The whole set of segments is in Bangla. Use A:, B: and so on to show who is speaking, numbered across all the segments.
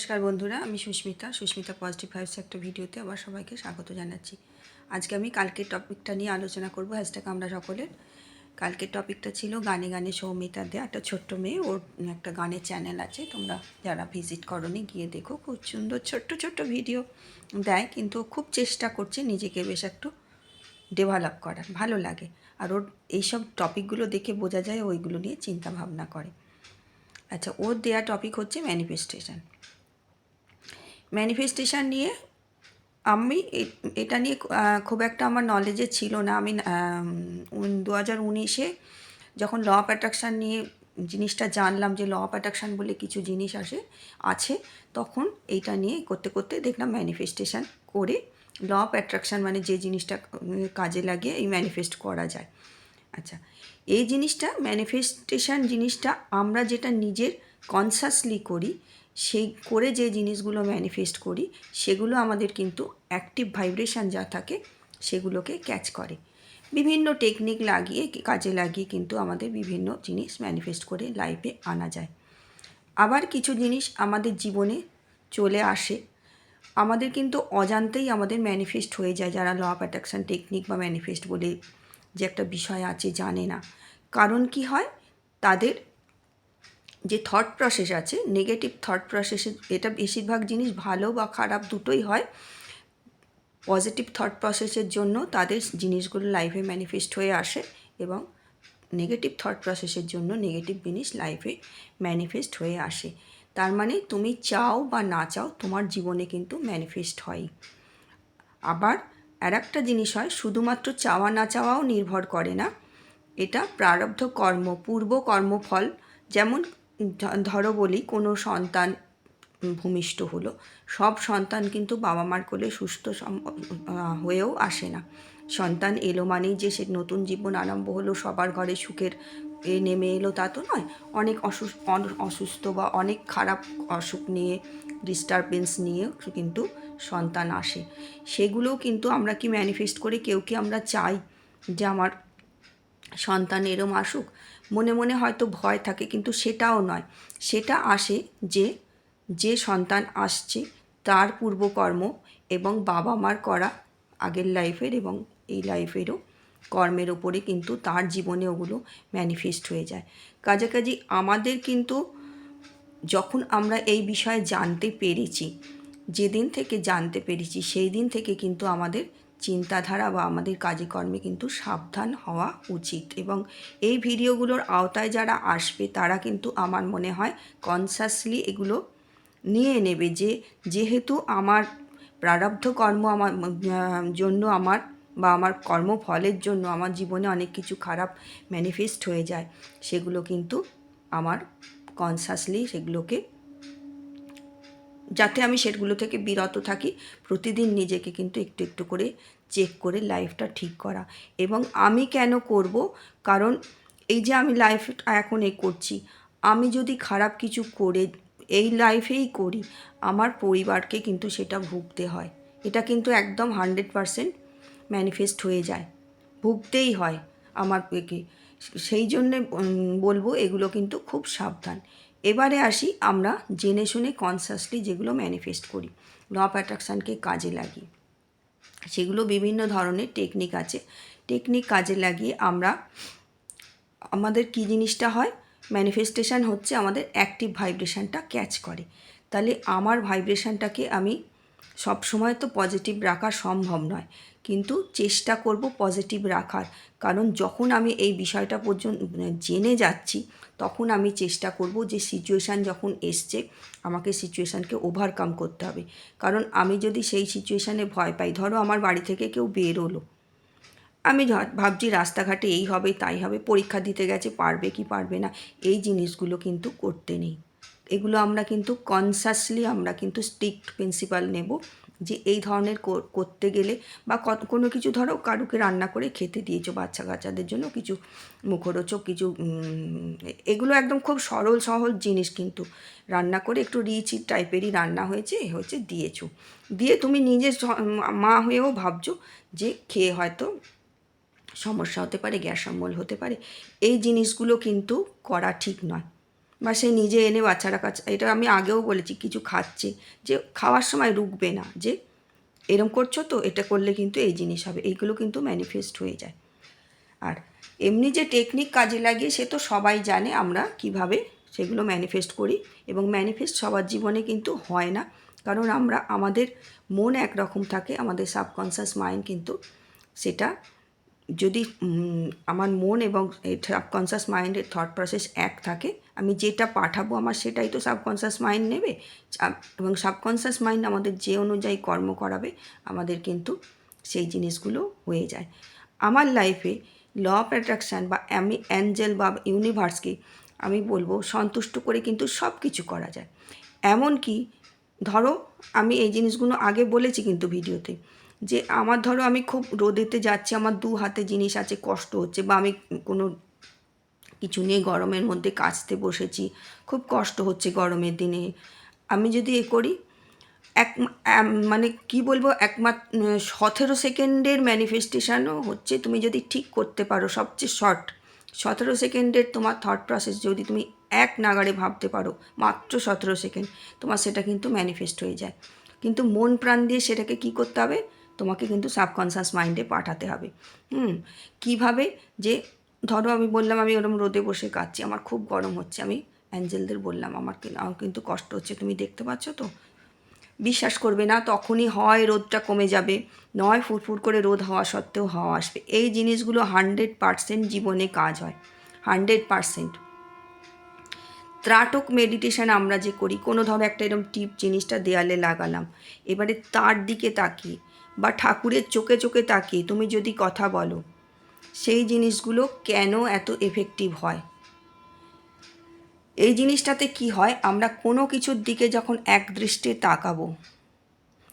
A: নমস্কার বন্ধুরা, আমি সুস্মিতা পজিটিভ ভাইবস একটা ভিডিওতে আবার সবাইকে স্বাগত জানাচ্ছি। আজকে আমি কালকের টপিকটা নিয়ে আলোচনা করব, হ্যাশট্যাগ আমরা সকলের। কালকের টপিকটা ছিল গানে গানে সৌমিতা দেয়া, একটা ছোট্ট মেয়ে, ওর একটা গানের চ্যানেল আছে, তোমরা যারা ভিজিট করোনি গিয়ে দেখো, খুব সুন্দর ছোট্ট ছোট্ট ভিডিও দেয়, কিন্তু খুব চেষ্টা করছে নিজেকে বেশ একটু ডেভেলপ করার, ভালো লাগে। আর ওর এইসব টপিকগুলো দেখে বোঝা যায় ওইগুলো নিয়ে চিন্তা ভাবনা করে। আচ্ছা, ওর দেয়া টপিক হচ্ছে ম্যানিফেস্টেশন। ম্যানিফেস্টেশন নিয়ে আমি এটা নিয়ে খুব একটা আমার নলেজে ছিল না। আমি 2019-এ যখন ল অফ অ্যাট্রাকশান নিয়ে জিনিসটা জানলাম, যে ল অফ অ্যাট্রাকশান বলে কিছু জিনিস আছে, তখন এইটা নিয়ে করতে করতে দেখলাম ম্যানিফেস্টেশন করে ল অফ অ্যাট্রাকশান মানে যে জিনিসটা কাজে লাগিয়ে এই ম্যানিফেস্ট করা যায়। আচ্ছা, এই জিনিসটা ম্যানিফেস্টেশন জিনিসটা আমরা যেটা নিজের কনসাসলি করি, সেই করে যে জিনিসগুলো ম্যানিফেস্ট করি, সেগুলো আমাদের কিন্তু অ্যাক্টিভ ভাইব্রেশন যা থাকে সেগুলোকে ক্যাচ করে। বিভিন্ন টেকনিক লাগিয়ে, কাজে লাগিয়ে কিন্তু আমাদের বিভিন্ন জিনিস ম্যানিফেস্ট করে লাইফে আনা যায়। আবার কিছু জিনিস আমাদের জীবনে চলে আসে, আমাদের কিন্তু অজান্তেই আমাদের ম্যানিফেস্ট হয়ে যায়, যারা ল অফ অ্যাট্রাকশান টেকনিক বা ম্যানিফেস্ট বলে যে একটা বিষয় আছে জানে না। কারণ কি হয়, তাদের যে থট প্রসেস আছে, নেগেটিভ থট প্রসেসে, এটা বেশিরভাগ জিনিস ভালো বা খারাপ দুটোই হয়। পজিটিভ থট প্রসেসের জন্য তাদের জিনিসগুলো লাইফে ম্যানিফেস্ট হয়ে আসে, এবং নেগেটিভ থট প্রসেসের জন্য নেগেটিভ জিনিস লাইফে ম্যানিফেস্ট হয়ে আসে। তার মানে তুমি চাও বা না চাও, তোমার জীবনে কিন্তু ম্যানিফেস্ট হয়। আবার আর একটা জিনিস হয়, শুধুমাত্র চাওয়া না চাওয়াও নির্ভর করে না, এটা প্রারব্ধ কর্ম, পূর্ব কর্মফল। যেমন ধরো বলি, কোনো সন্তান ভূমিষ্ঠ হলো, সব সন্তান কিন্তু বাবা মার কোলে সুস্থ হয়েও আসে না। সন্তান এলো মানেই যে সে নতুন জীবন আরম্ভ হলো, সবার ঘরে সুখের নেমে এলো, তা তো নয়। অনেক অসুস্থ বা অনেক খারাপ অসুখ নিয়ে, ডিস্টারবেন্স নিয়ে কিন্তু সন্তান আসে। সেগুলোও কিন্তু আমরা কি ম্যানিফেস্ট করে কেউ কি আমরা চাই যে আমার সন্তান এরম আসুক? মনে মনে হয়তো ভয় থাকে, কিন্তু সেটাও নয়। সেটা আসে যে যে সন্তান আসছে তার পূর্বকর্ম এবং বাবা মার করা আগের লাইফের এবং এই লাইফেরও কর্মের ওপরে কিন্তু তার জীবনে ওগুলো ম্যানিফেস্ট হয়ে যায়। কাছাকাছি আমাদের কিন্তু যখন আমরা এই বিষয়ে জানতে পেরেছি, যেদিন থেকে জানতে পেরেছি সেই দিন থেকে কিন্তু আমাদের চিন্তাধারা বা আমাদের কাজে কর্মে কিন্তু সাবধান হওয়া উচিত। এবং এই ভিডিওগুলোর আওতায় যারা আসবে তারা কিন্তু আমার মনে হয় কনসাসলি এগুলো নিয়ে নেবে, যে যেহেতু আমার প্রারব্ধ কর্ম আমার জন্য আমার বা আমার কর্মফলের জন্য আমার জীবনে অনেক কিছু খারাপ ম্যানিফেস্ট হয়ে যায়, সেগুলো কিন্তু আমার কনসাসলি সেগুলোকে, যাতে আমি সেগুলো থেকে বিরত থাকি, প্রতিদিন নিজেকে কিন্তু একটু একটু করে চেক করে লাইফটা ঠিক করা। এবং আমি কেন করব, কারণ এই যে আমি লাইফটা এখন করছি, আমি যদি খারাপ কিছু করে এই লাইফেই করি, আমার পরিবারকে কিন্তু সেটা ভুগতে হয়। এটা কিন্তু একদম 100% ম্যানিফেস্ট হয়ে যায়, ভুগতেই হয় আমার পেকে। সেই জন্যে বলবো এগুলো কিন্তু খুব সাবধান। এবারে আসি আমরা জেনে শুনে কনসাসলি যেগুলো ম্যানিফেস্ট করি ল অফ অ্যাট্রাকশানকে কাজে লাগিয়ে, সেগুলো বিভিন্ন ধরনের টেকনিক আছে। টেকনিক কাজে লাগিয়ে আমরা, আমাদের কী জিনিসটা হয়, ম্যানিফেস্টেশন হচ্ছে আমাদের অ্যাক্টিভ ভাইব্রেশনটা ক্যাচ করে। তাহলে আমার ভাইব্রেশনটাকে আমি সব সময় তো পজিটিভ রাখা সম্ভব নয়, কিন্তু চেষ্টা করব পজিটিভ রাখার। কারণ যখন আমি এই বিষয়টা পর্যন্ত জেনে যাচ্ছি, তখন আমি চেষ্টা করব যে সিচুয়েশান যখন এসছে, আমাকে সিচুয়েশানকে ওভারকাম করতে হবে। কারণ আমি যদি সেই সিচুয়েশানে ভয় পাই, ধরো আমার বাড়ি থেকে কেউ বেরোলো, আমি ভাবছি রাস্তাঘাটে এই হবে তাই হবে, পরীক্ষা দিতে গেছে, পারবে কি পারবে না, এই জিনিসগুলো কিন্তু করতে নেই। এগুলো আমরা কিন্তু কনসাসলি আমরা কিন্তু স্ট্রিক্ট প্রিন্সিপাল নেব, যে এই ধরনের করতে গেলে বা কোনো কিছু, ধরো কারুকে রান্না করে খেতে দিয়েছো বাচ্চা কাচ্চাদের জন্য, কিছু মুখরোচক কিছু, এগুলো একদম খুব সরল সহজ জিনিস, কিন্তু রান্না করে একটু রিচ টাইপেরই রান্না হয়েছে দিয়েছো, দিয়ে তুমি নিজে মা হয়েও ভাবছো যে খেয়ে হয়তো সমস্যা হতে পারে, গ্যাস অম্বল হতে পারে। এই জিনিসগুলো কিন্তু করা ঠিক নয়। বা সে নিজে এনে বাচ্চারা কাছে, এটা আমি আগেও বলেছি, কিছু খাচ্ছে যে খাওয়ার সময় রুকবে না যে এরম করছো তো এটা করলে কিন্তু এই জিনিস হবে, এইগুলো কিন্তু ম্যানিফেস্ট হয়ে যায়। আর এমনি যে টেকনিক কাজে লাগিয়ে সে তো সবাই জানে আমরা কিভাবে সেগুলো ম্যানিফেস্ট করি, এবং ম্যানিফেস্ট সবার জীবনে কিন্তু হয় না, কারণ আমাদের মন একরকম থাকে, আমাদের সাবকনসিয়াস মাইন্ড কিন্তু সেটা যদি আমার মন এবং এই সাবকনসিয়াস মাইন্ডের থট প্রসেস এক থাকে, আমি যেটা পাঠাবো আমার সেটাই তো সাবকনসিয়াস মাইন্ড নেবে, এবং সাবকনসিয়াস মাইন্ড আমাদের যে অনুযায়ী কর্ম করাবে আমাদের কিন্তু সেই জিনিসগুলো হয়ে যায়। আমার লাইফে ল অফ অ্যাট্রাকশান বা আমি অ্যাঞ্জেল বা ইউনিভার্সকে আমি বলবো সন্তুষ্ট করে কিন্তু সব কিছু করা যায়। এমনকি ধরো আমি এই জিনিসগুলো আগে বলেছি কিন্তু ভিডিওতে, যে আমার ধরো আমি খুব রোদেতে যাচ্ছি, আমার 2 হাতে জিনিস আছে, কষ্ট হচ্ছে, বা আমি কোনো কিছু নিয়ে গরমের মধ্যে কাচতে বসেছি, খুব কষ্ট হচ্ছে গরমের দিনে, আমি যদি এ করি মানে কি বলবো, 17 সেকেন্ডের ম্যানিফেস্টেশনও হচ্ছে, তুমি যদি ঠিক করতে পারো, সবচেয়ে শর্ট 17 সেকেন্ডের তোমার থট প্রসেস যদি তুমি এক নাগাড়ে ভাবতে পারো, মাত্র 17 সেকেন্ড, তোমার সেটা কিন্তু ম্যানিফেস্ট হয়ে যায়। কিন্তু মন প্রাণ দিয়ে সেটাকে কি করতে হবে, তোমাকে কিন্তু সাবকনসিয়াস মাইন্ডে পাঠাতে হবে। কিভাবে, যে ধরো আমি বললাম আমি ওরকম রোদে বসে কাচ্ছি, আমার খুব গরম হচ্ছে, আমি অ্যাঞ্জেলদের বললাম আমার কিন্তু কষ্ট হচ্ছে, তুমি দেখতে পাচ্ছ তো, বিশ্বাস করবে না, তখনই হয় রোদটা কমে যাবে, নয় ফুরফুর করে রোদ হওয়া সত্ত্বেও হাওয়া আসবে। এই জিনিসগুলো 100% জীবনে কাজ হয়, 100%। ত্রাটক মেডিটেশন আমরা যে করি, কোনো ধরো একটা এরকম টিপ জিনিসটা দেয়ালে লাগালাম, এবারে তার দিকে তাকিয়ে বা ঠাকুরের চোখে চোখে তাকিয়ে তুমি যদি কথা বলো, সেই জিনিসগুলো কেন এত এফেক্টিভ হয়। এই জিনিসটাতে কি হয়, আমরা কোনো কিছুর দিকে যখন এক দৃষ্টে তাকাবো,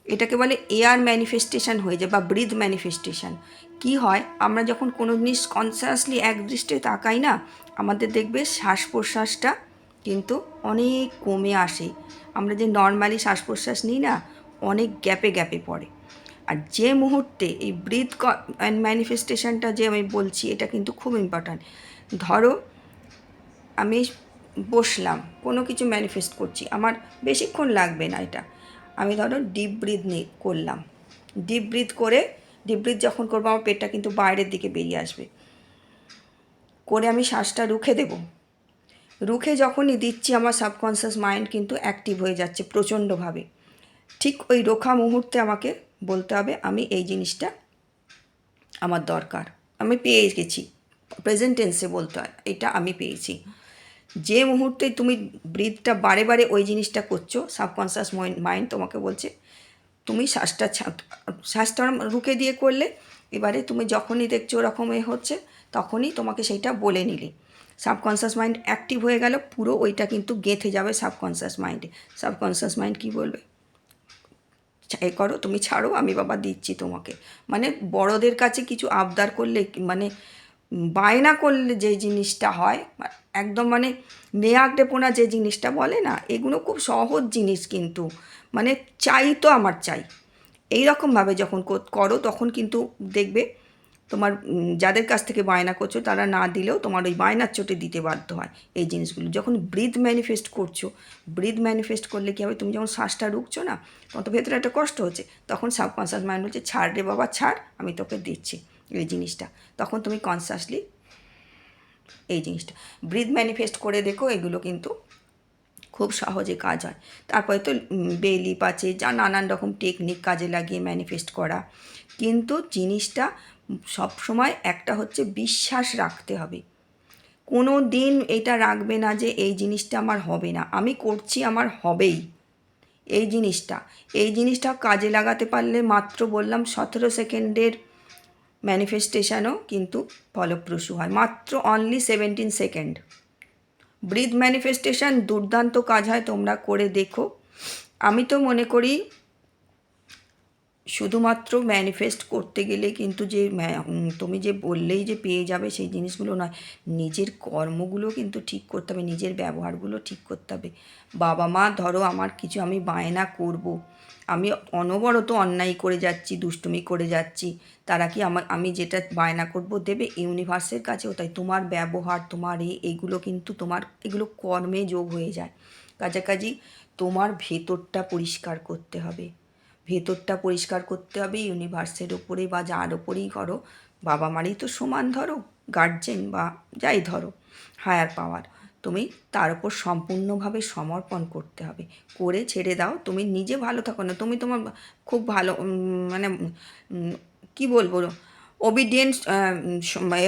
A: এটাকে বলে এয়ার ম্যানিফেস্টেশন হয়ে যায় বা ব্রিথ ম্যানিফেস্টেশন। কি হয়, আমরা যখন কোনো জিনিস কনসিয়াসলি এক দৃষ্টে তাকাই না, আমাদের দেখবে শ্বাস প্রশ্বাসটা কিন্তু অনেক কমে আসে। আমরা যে নর্মালি শ্বাস প্রশ্বাস নিই না, অনেক গ্যাপে গ্যাপে পড়ে। আর যে মুহূর্তে এই ব্রিথ ম্যানিফেস্টেশনটা যে আমি বলছি, এটা কিন্তু খুব ইম্পর্ট্যান্ট। ধরো আমি বসলাম, কোনো কিছু ম্যানিফেস্ট করছি, আমার বেশিক্ষণ লাগবে না এটা, আমি ধরো ডিপ ব্রিথ করলাম, ডিপ ব্রিথ যখন করবো আমার পেটটা কিন্তু বাইরের দিকে বেরিয়ে আসবে, করে আমি শ্বাসটা রুখে দেব, রুখে যখনই দিচ্ছি আমার সাবকনসিয়াস মাইন্ড কিন্তু অ্যাক্টিভ হয়ে যাচ্ছে প্রচণ্ডভাবে। ঠিক ওই রোখা মুহূর্তে আমাকে বলতে হবে আমি এই জিনিসটা আমার দরকার, আমি পেয়ে গেছি, প্রেজেন্ট টেন্সে বলতে হয় এটা আমি পেয়েছি। যে মুহূর্তে তুমি ব্রিথটা বারে বারে ওই জিনিসটা করছো, সাবকনসিয়াস মাইন্ড তোমাকে বলছে তুমি শ্বাসটা রুকে দিয়ে করলে, এবারে তুমি যখনই দেখছো ওরকম হচ্ছে, তখনই তোমাকে সেইটা বলে নিলে, সাবকনসিয়াস মাইন্ড অ্যাক্টিভ হয়ে গেল, পুরো ওইটা কিন্তু গেঁথে যাবে সাবকনসিয়াস মাইন্ডে। সাবকনসিয়াস মাইন্ড কী বলবে, এ করো, তুমি ছাড়ো, আমি বাবা দিচ্ছি তোমাকে। মানে বড়দের কাছে কিছু আবদার করলে, মানে বায়না করলে যে জিনিসটা হয়, একদম মানে নেয়াগডেপোনা যে জিনিসটা বলে না, এগুলো খুব সহজ জিনিস, কিন্তু মানে চাই তো আমার চাই, এই রকমভাবে যখন করো তখন কিন্তু দেখবে তোমার যাদের কাছ থেকে বায়না করছো তারা না দিলেও তোমার ওই বায়নার চোটে দিতে বাধ্য হয় এই জিনিসগুলো। যখন ব্রিথ ম্যানিফেস্ট করছো, ব্রিথ ম্যানিফেস্ট করলে কী হবে, তুমি যখন শ্বাসটা রুখছো না, তখন তো ভেতরে একটা কষ্ট হচ্ছে, তখন সাবকনসিয়াস মাইন্ড হচ্ছে ছাড় রে বাবা ছাড়, আমি তোকে দিচ্ছি এই জিনিসটা, তখন তুমি কনসিয়াসলি এই জিনিসটা ব্রিথ ম্যানিফেস্ট করে দেখো, এগুলো কিন্তু খুব সহজে কাজ হয়। তারপরে তো বেলিপ আছে, যা নানান রকম টেকনিক কাজে লাগিয়ে ম্যানিফেস্ট করা, কিন্তু জিনিসটা সবসময় একটা হচ্ছে বিশ্বাস রাখতে হবে। কোনো দিন এটা রাখবে না যে এই জিনিসটা আমার হবে না, আমি করছি আমার হবেই। এই জিনিসটা কাজে লাগাতে পারলে মাত্র বললাম 17 সেকেন্ডের ম্যানিফেস্টেশনও কিন্তু ফলপ্রসূ হয়, মাত্র অনলি 17 সেকেন্ড। ব্রিথ ম্যানিফেস্টেশন দুর্দান্ত কাজ হয়, তোমরা করে দেখো। আমি তো মনে করি শুধুমাত্র ম্যানিফেস্ট করতে গেলে কিন্তু যে তুমি যে বললেই যে পেয়ে যাবে সেই জিনিসগুলো নয়, নিজের কর্মগুলো কিন্তু ঠিক করতে হবে, নিজের ব্যবহারগুলো ঠিক করতে হবে। বাবা মা ধরো আমার কিছু আমি বায়না করব, আমি অনবরত অন্যায় করে যাচ্ছি, দুষ্টুমি করে যাচ্ছি, তারা কি আমি যেটা বায়না করব দেবে? ইউনিভার্সের কাছেও তাই। তোমার ব্যবহার, তোমার এইগুলো কিন্তু তোমার এগুলো কর্মে যোগ হয়ে যায়। কাছাকাছি তোমার ভেতরটা পরিষ্কার করতে হবে, ভেতরটা পরিষ্কার করতে হবে ইউনিভার্সের ওপরে বা যার ওপরেই করো, বাবা মারই তো সমান ধরো, গার্জেন বা যাই ধরো, হায়ার পাওয়ার, তুমি তার উপর সম্পূর্ণভাবে সমর্পণ করতে হবে। করে ছেড়ে দাও, তুমি নিজে ভালো থাকো না, তুমি তোমার খুব ভালো মানে কী বলবো, ওবিডিয়েন্ট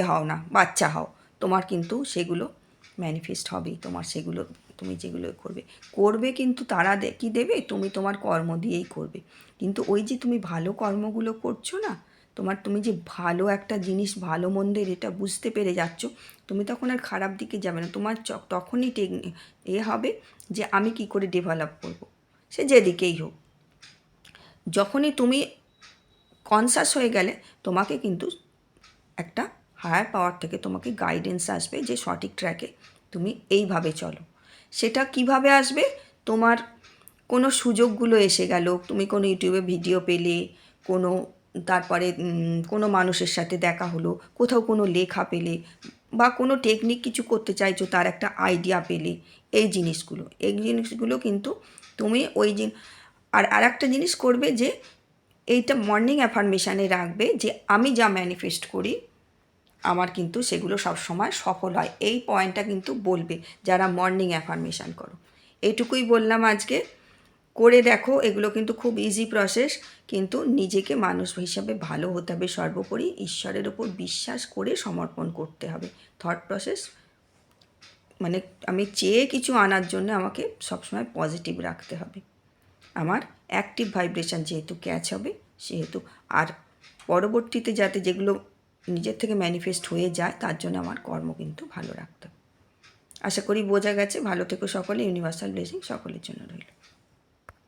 A: হও না, বাচ্চা হও, তোমার কিন্তু সেগুলো ম্যানিফেস্ট হবেই, তোমার সেগুলো তুমি যেগুলো করবে করবে কিন্তু তারা কি দেবে? তুমি তোমার কর্ম দিয়েই করবে। কিন্তু ওই যে তুমি ভালো কর্মগুলো করছো না, তুমি যে ভালো একটা জিনিস, ভালো মন্দের এটা বুঝতে পেরে যাচ্ছ, তুমি তখন আর খারাপ দিকে যাবে না। তোমার তখনই হবে যে আমি কি করে ডেভেলপ করব, সে যেদিকেই হোক। যখনই তুমি কনসাস হয়ে গেলে, তোমাকে কিন্তু একটা হায়ার পাওয়ার থেকে তোমাকে গাইডেন্স আসবে যে সঠিক ট্র্যাকে তুমি এইভাবে চলো। সেটা কিভাবে আসবে? তোমার কোনো সুযোগগুলো এসে গেল, তুমি কোনো ইউটিউবে ভিডিও পেলে, কোনো তারপরে কোনো মানুষের সাথে দেখা হলো, কোথাও কোনো লেখা পেলে, বা কোনো টেকনিক কিছু করতে চাইছো তার একটা আইডিয়া পেলে, এই জিনিসগুলো কিন্তু তুমি আর একটা জিনিস করবে যে এইটা মর্নিং অ্যাফার্মেশানে রাখবে যে আমি যা ম্যানিফেস্ট করি আমার কিন্তু সেগুলো সবসময় সফল হয়। এই পয়েন্টটা কিন্তু বলবে যারা মর্নিং অ্যাফার্মেশান করো। এইটুকুই বললাম আজকে, করে দেখো। এগুলো কিন্তু খুব ইজি প্রসেস, কিন্তু নিজেকে মানুষ হিসাবে ভালো হতে হবে, সর্বোপরি ঈশ্বরের ওপর বিশ্বাস করে সমর্পণ করতে হবে। থট প্রসেস মানে আমি চেয়ে কিছু আনার জন্য আমাকে সবসময় পজিটিভ রাখতে হবে। আমার অ্যাক্টিভ ভাইব্রেশন যেহেতু ক্যাচ হবে সেহেতু, আর পরবর্তীতে যাতে যেগুলো নিজের থেকে ম্যানিফেস্ট হয়ে যায় তার জন্য আমার কর্ম কিন্তু ভালো রাখতে হবে। আশা করি বোঝা গেছে। ভালো থেকো সকলে। ইউনিভার্সাল ব্লেসিং সকলের জন্য রইল।